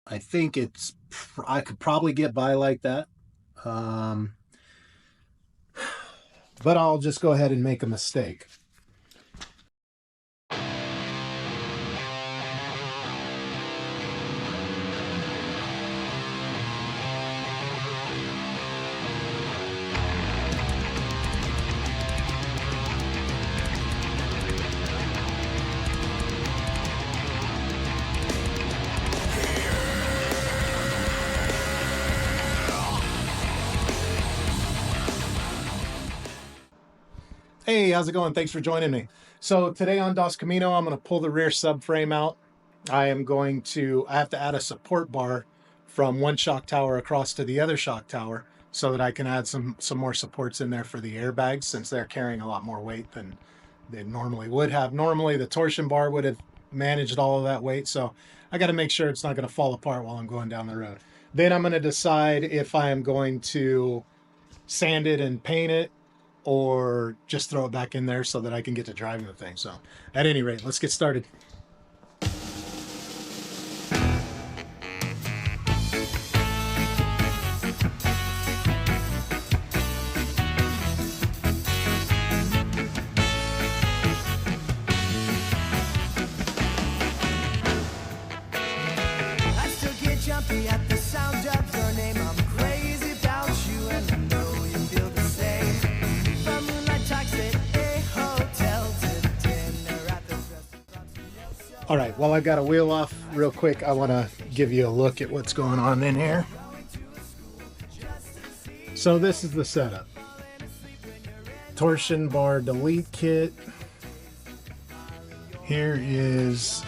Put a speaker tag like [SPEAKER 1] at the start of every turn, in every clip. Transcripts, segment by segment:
[SPEAKER 1] I think I could probably get by like that. Um, but I'll just go ahead and make a mistake. Hey, how's it going? Thanks for joining me. So today on Dos Camino, I'm going to pull the rear subframe out. I have to add a support bar from one shock tower across to the other shock tower so that I can add some more supports in there for the airbags, since they're carrying a lot more weight than they normally would have. Normally the torsion bar would have managed all of that weight, so I got to make sure it's not going to fall apart while I'm going down the road. Then I'm going to decide if I am going to sand it and paint it, or just throw it back in there so that I can get to driving the thing. So at any rate, let's get started.
[SPEAKER 2] I still get jumpy at the sound of your name. I'm crazy about you, and I know you feel the same. From moonlight talks at a hotel to dinner at the restaurant.
[SPEAKER 1] All right, while I've got a wheel off real quick, I want to give you a look at what's going on in here. So this is the setup. Torsion bar delete kit. Here is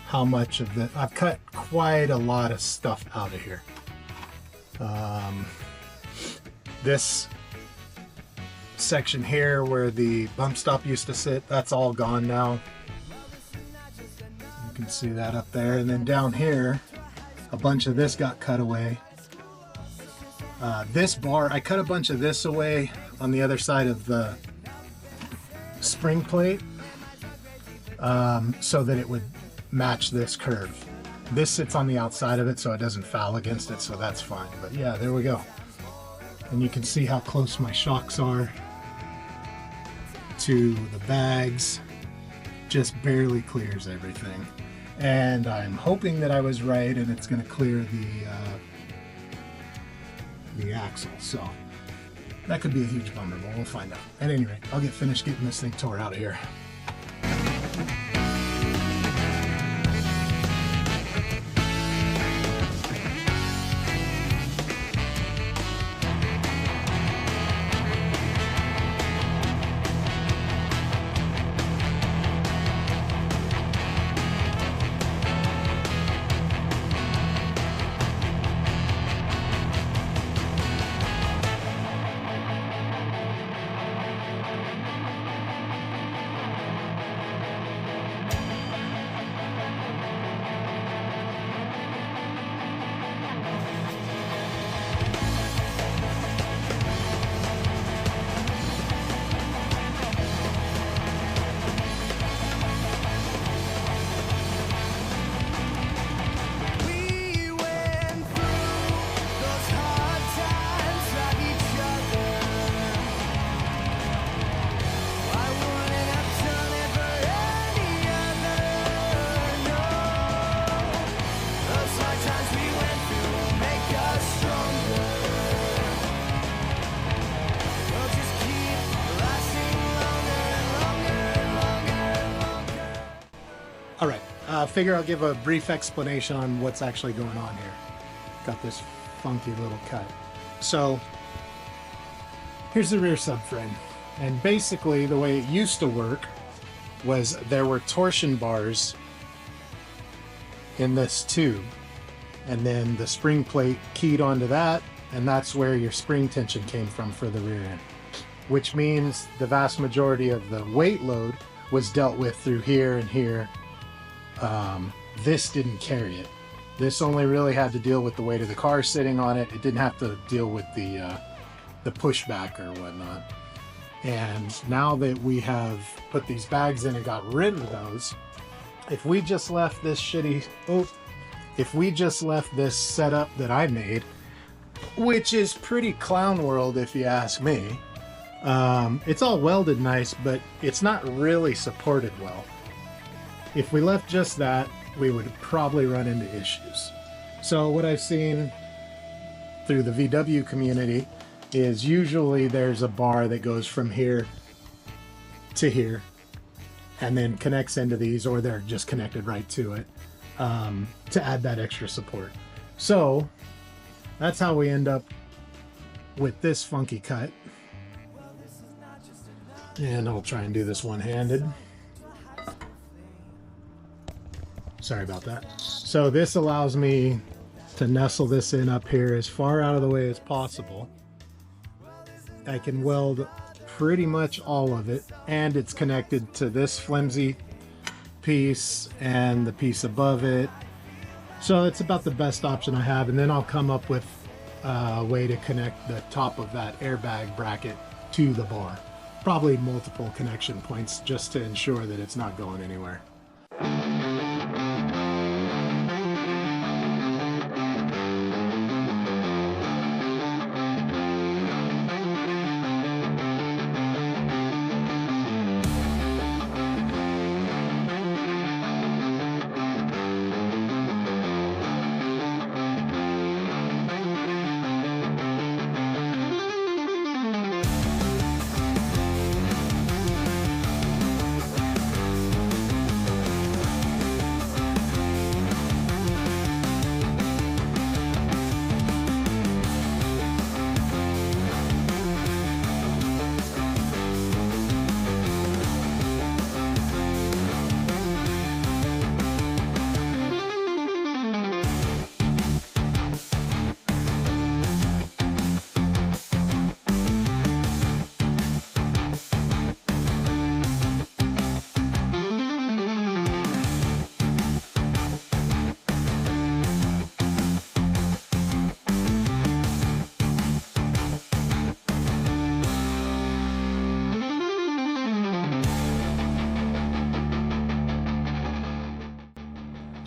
[SPEAKER 1] how much of the, I've cut quite a lot of stuff out of here. This section here where the bump stop used to sit, that's all gone now. You can see that up there. And then down here, a bunch of this got cut away. This bar, I cut a bunch of this away on the other side of the spring plate, so that it would match this curve. This sits on the outside of it so it doesn't foul against it, so that's fine. But yeah, there we go. And you can see how close my shocks are to the bags. Just barely clears everything. And I'm hoping that I was right and it's going to clear the axle. So that could be a huge bummer, but we'll find out. At any rate, I'll get finished getting this thing tore out of here.
[SPEAKER 2] We went through those hard times like each other. I wouldn't have done it for any other. No, those hard times we went through will make us stronger. We'll just keep lasting longer and longer and longer and longer.
[SPEAKER 1] All right, figure I'll give a brief explanation on what's actually going on here. Got this funky little cut. So here's the rear subframe. And basically the way it used to work was there were torsion bars in this tube. And then the spring plate keyed onto that, and that's where your spring tension came from for the rear end. Which means the vast majority of the weight load was dealt with through here and here. This didn't carry it. This only really had to deal with the weight of the car sitting on it. It didn't have to deal with the pushback or whatnot. And now that we have put these bags in and got rid of those, if we just left this shitty, if we just left this setup that I made, which is pretty clown world if you ask me, it's all welded nice, but it's not really supported well. If we left just that, we would probably run into issues. So what I've seen through the VW community is usually there's a bar that goes from here to here and then connects into these, or they're just connected right to it, to add that extra support. So that's how we end up with this funky cut. And I'll try and do this one-handed. Sorry about that. So this allows me to nestle this in up here as far out of the way as possible. I can weld pretty much all of it, and it's connected to this flimsy piece and the piece above it. So it's about the best option I have, and then I'll come up with a way to connect the top of that airbag bracket to the bar. Probably multiple connection points just to ensure that it's not going anywhere.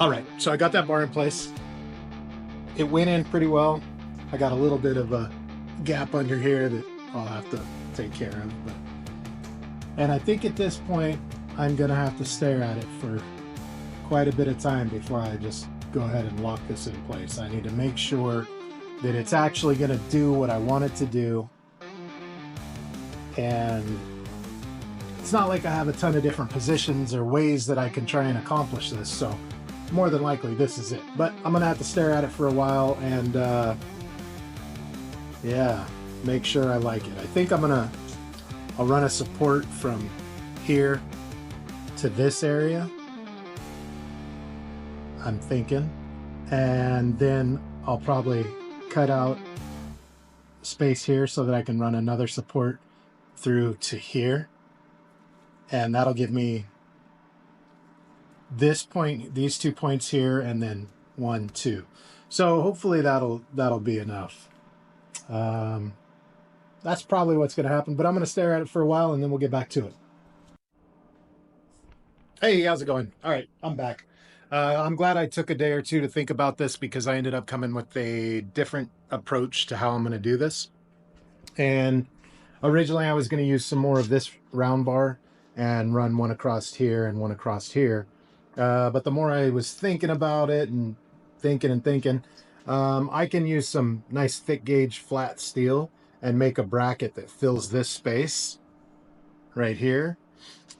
[SPEAKER 1] All right, so I got that bar in place. It went in pretty well. I got a little bit of a gap under here that I'll have to take care of. And I think at this point, I'm gonna have to stare at it for quite a bit of time before I just go ahead and lock this in place. I need to make sure that it's actually gonna do what I want it to do. And it's not like I have a ton of different positions or ways that I can try and accomplish this. So more than likely this is it, but I'm gonna have to stare at it for a while and yeah, make sure I like it. I think I'll run a support from here to this area, I'm thinking, and then I'll probably cut out space here so that I can run another support through to here, and that'll give me this point, these 2 points here, and then 1, 2. So hopefully that'll be enough. That's probably what's going to happen, but I'm going to stare at it for a while and then we'll get back to it. Hey, how's it going? All right, I'm back. I'm glad I took a day or two to think about this because I ended up coming with a different approach to how I'm going to do this. And originally I was going to use some more of this round bar and run one across here and one across here. But the more I was thinking about it and thinking, I can use some nice thick gauge flat steel and make a bracket that fills this space right here.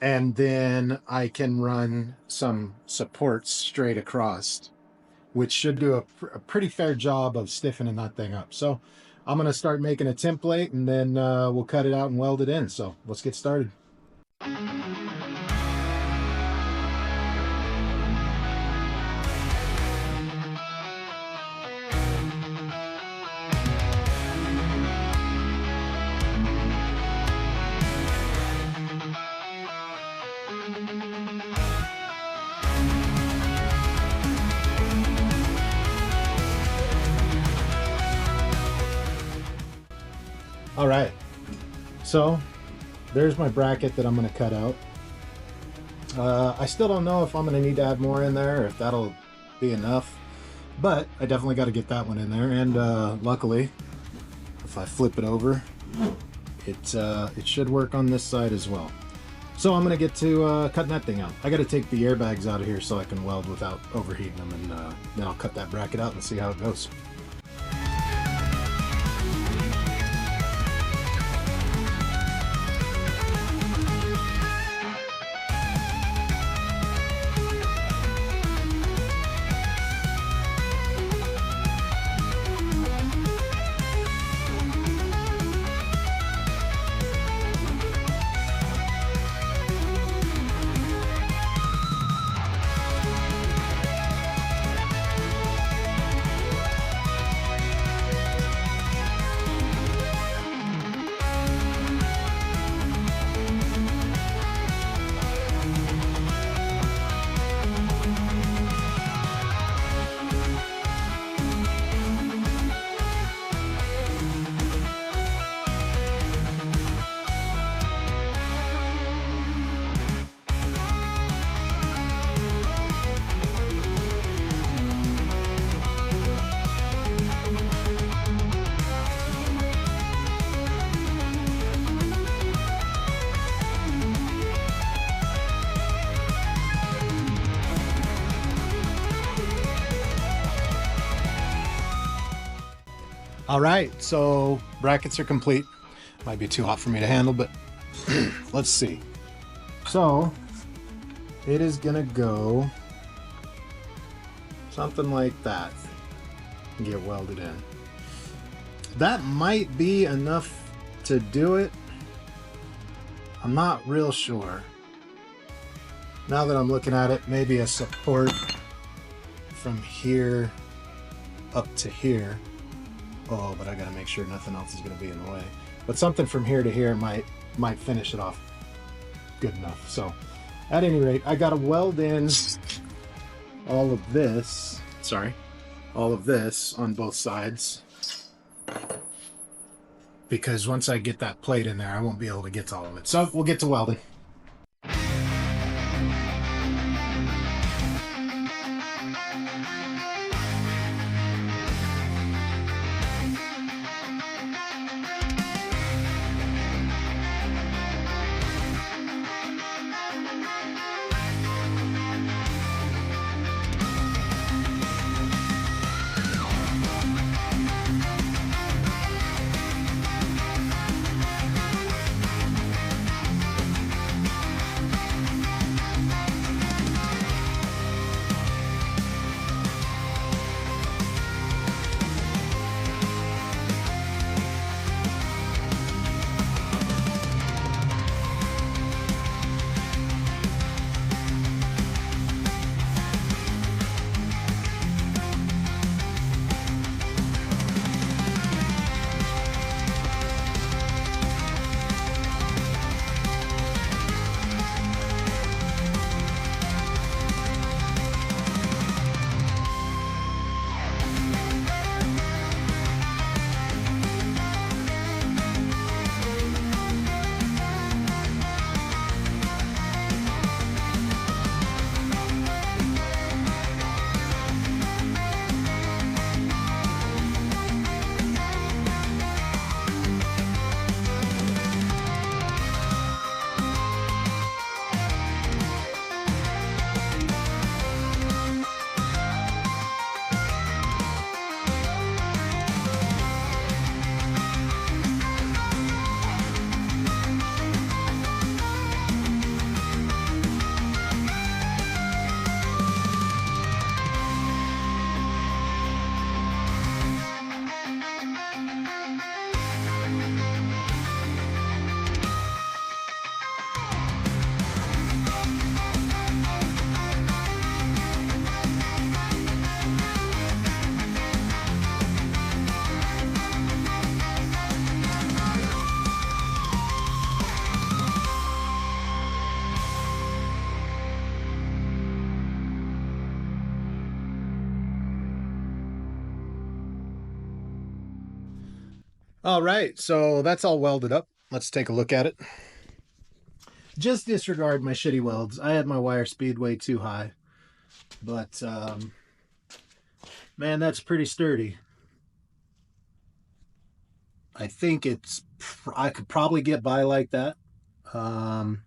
[SPEAKER 1] And then I can run some supports straight across, which should do a pretty fair job of stiffening that thing up. So I'm going to start making a template and then we'll cut it out and weld it in. So let's get started. All right, so there's my bracket that I'm going to cut out. I still don't know if I'm going to need to add more in there or if that'll be enough. But I definitely got to get that one in there, and luckily, if I flip it over, it should work on this side as well. So I'm gonna get to cutting that thing out. I got to take the airbags out of here so I can weld without overheating them, and then I'll cut that bracket out and see how it goes. All right, so brackets are complete. Might be too hot for me to handle, but let's see. So it is gonna go something like that and get welded in. That might be enough to do it. I'm not real sure. Now that I'm looking at it, maybe a support from here up to here. Oh, but I gotta make sure nothing else is gonna be in the way. But something from here to here might finish it off good enough. So at any rate, I gotta weld in all of this, all of this on both sides, because once I get that plate in there, I won't be able to get to all of it. So we'll get to welding. All right, so that's all welded up. Let's take a look at it. Just disregard my shitty welds. I had my wire speed way too high, but Man, that's pretty sturdy. I think I could probably get by like that. Um,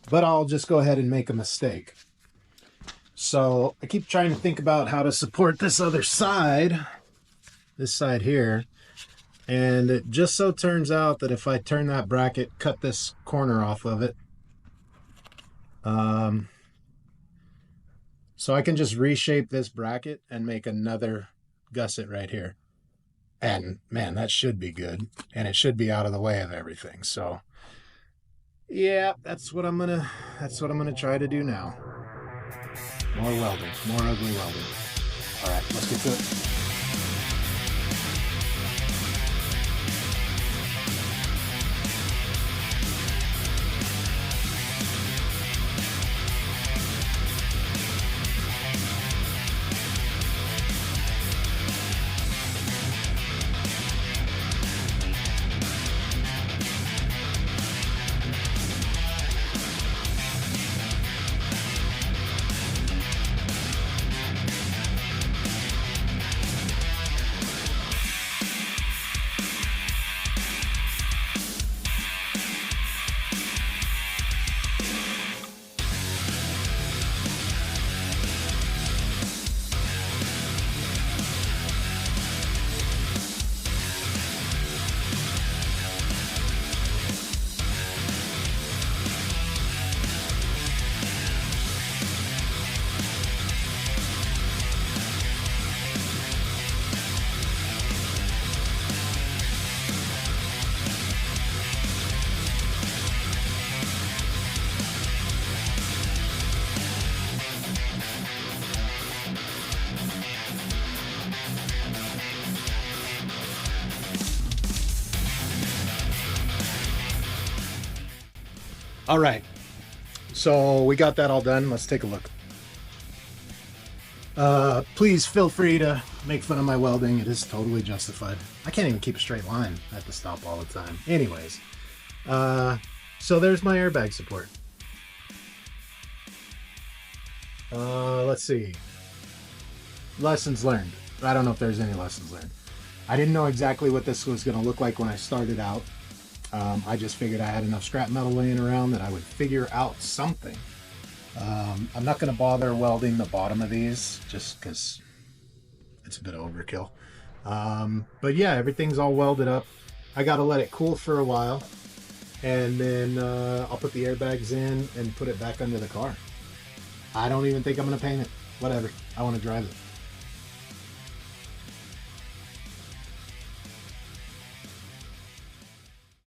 [SPEAKER 1] but I'll just go ahead and make a mistake. So I keep trying to think about how to support this other side, this side here. And it just so turns out that if I turn that bracket, cut this corner off of it, so I can just reshape this bracket and make another gusset right here. And man, that should be good. And it should be out of the way of everything. So yeah, that's what I'm gonna try to do now. More welding, more ugly welding. All right, let's get to it. All right, so we got that all done. Let's take a look. Please feel free to make fun of my welding. It is totally justified. I can't even keep a straight line. I have to stop all the time. Anyways, so there's my airbag support. Let's see. Lessons learned. I don't know if there's any lessons learned. I didn't know exactly what this was going to look like when I started out. I just figured I had enough scrap metal laying around that I would figure out something. I'm not going to bother welding the bottom of these just because it's a bit of overkill. But yeah, everything's all welded up. I got to let it cool for a while, and then I'll put the airbags in and put it back under the car. I don't even think I'm going to paint it. Whatever. I want to drive it.